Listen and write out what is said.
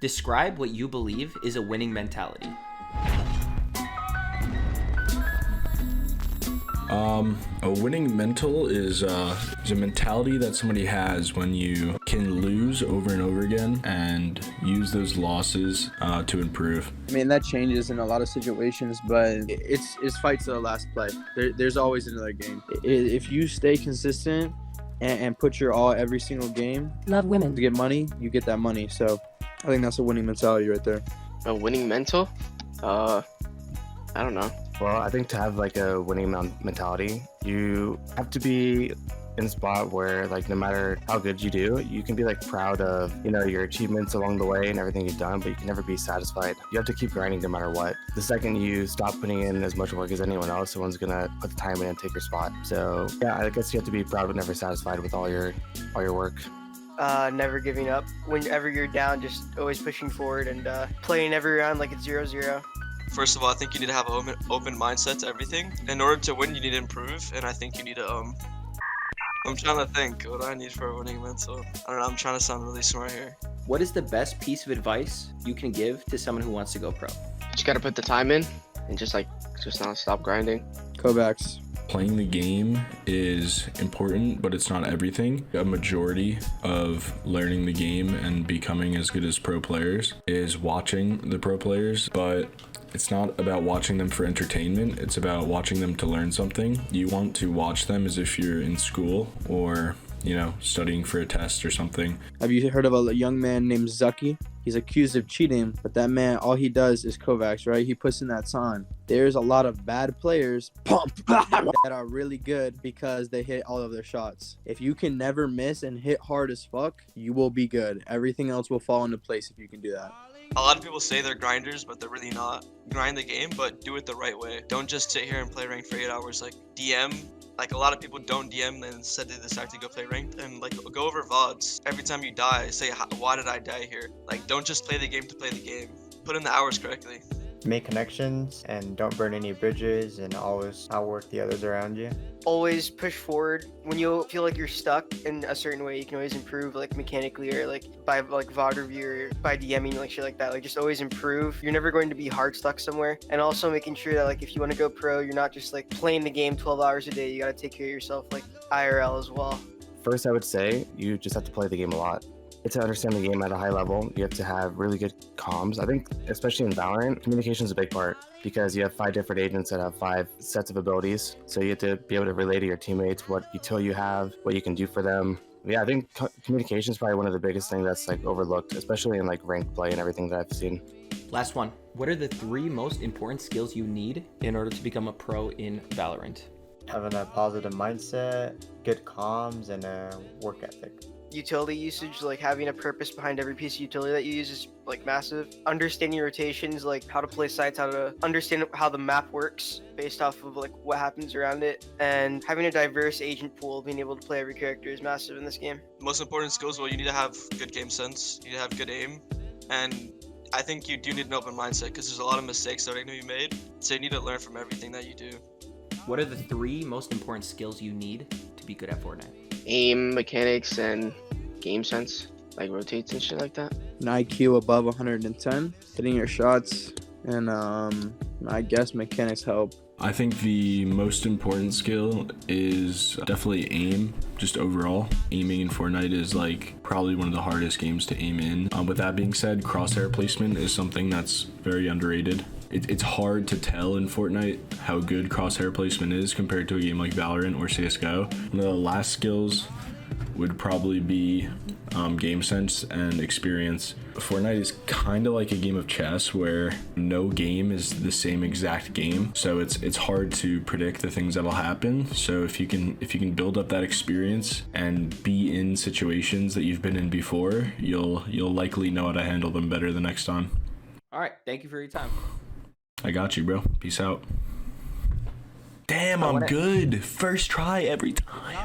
Describe what you believe is a winning mentality. A winning mental is a mentality that somebody has when you can lose over and over again and use those losses to improve. I mean, that changes in a lot of situations, but it's fight to the last play. There's always another game. If you stay consistent and put your all every single game, love women to get money, you get that money. So I think that's a winning mentality right there. A winning mental? I don't know. Well, I think to have like a winning mentality, you have to be in a spot where like no matter how good you do, you can be like proud of, you know, your achievements along the way and everything you've done, but you can never be satisfied. You have to keep grinding no matter what. The second you stop putting in as much work as anyone else, someone's gonna put the time in and take your spot. So yeah, I guess you have to be proud but never satisfied with all your work. Never giving up. Whenever you're down, just always pushing forward and playing every round like it's 0-0. First of all, I think you need to have an open mindset to everything. In order to win, you need to improve, and I think you need to, I'm trying to think what I need for a winning mental. I don't know, I'm trying to sound really smart here. What is the best piece of advice you can give to someone who wants to go pro? Just gotta put the time in and just not stop grinding. Kovacs. Playing the game is important, but it's not everything. A majority of learning the game and becoming as good as pro players is watching the pro players, but it's not about watching them for entertainment. It's about watching them to learn something. You want to watch them as if you're in school or, you know, studying for a test or something. Have you heard of a young man named Zucky? He's accused of cheating, but that man, all he does is Kovacs, right? He puts in that time. There's a lot of bad players that are really good because they hit all of their shots. If you can never miss and hit hard as fuck, you will be good. Everything else will fall into place if you can do that. A lot of people say they're grinders, but they're really not. Grind the game, but do it the right way. Don't just sit here and play ranked for 8 hours. Like DM, like a lot of people don't DM and instead they decide to go play ranked. And like go over VODs. Every time you die, say, why did I die here? Like don't just play the game to play the game. Put in the hours correctly. Make connections and don't burn any bridges and always outwork the others around you. Always push forward. When you feel like you're stuck in a certain way, you can always improve, like mechanically or like by like VOD review or by DMing, like shit like that. Like just always improve. You're never going to be hard stuck somewhere. And also making sure that like if you want to go pro, you're not just like playing the game 12 hours a day. You got to take care of yourself like IRL as well. First, I would say you just have to play the game a lot. To understand the game at a high level, you have to have really good comms. I think, especially in Valorant, communication is a big part because you have 5 different agents that have 5 sets of abilities. So you have to be able to relay to your teammates what util you have, what you can do for them. Yeah, I think communication is probably one of the biggest things that's like overlooked, especially in like ranked play and everything that I've seen. Last one. What are the 3 most important skills you need in order to become a pro in Valorant? Having a positive mindset, good comms, and a work ethic. Utility usage, like having a purpose behind every piece of utility that you use is like massive. Understanding rotations, like how to play sites, how to understand how the map works based off of like what happens around it, and having a diverse agent pool, being able to play every character is massive in this game. Most important skills, well, you need to have good game sense, you need to have good aim, and I think you do need an open mindset because there's a lot of mistakes that are going to be made, so you need to learn from everything that you do. What are the 3 most important skills you need to be good at Fortnite? Aim, mechanics, and game sense, like rotates and shit like that. An IQ above 110, hitting your shots, and I guess mechanics help. I think the most important skill is definitely aim, just overall. Aiming in Fortnite is like probably one of the hardest games to aim in. With that being said, crosshair placement is something that's very underrated. It's hard to tell in Fortnite how good crosshair placement is compared to a game like Valorant or CSGO. One of the last skills would probably be game sense and experience. Fortnite is kind of like a game of chess where no game is the same exact game, so it's hard to predict the things that'll happen. So if you can build up that experience and be in situations that you've been in before, you'll likely know how to handle them better the next time. All right, thank you for your time. I got you, bro. Peace out. Damn, I'm good. First try every time.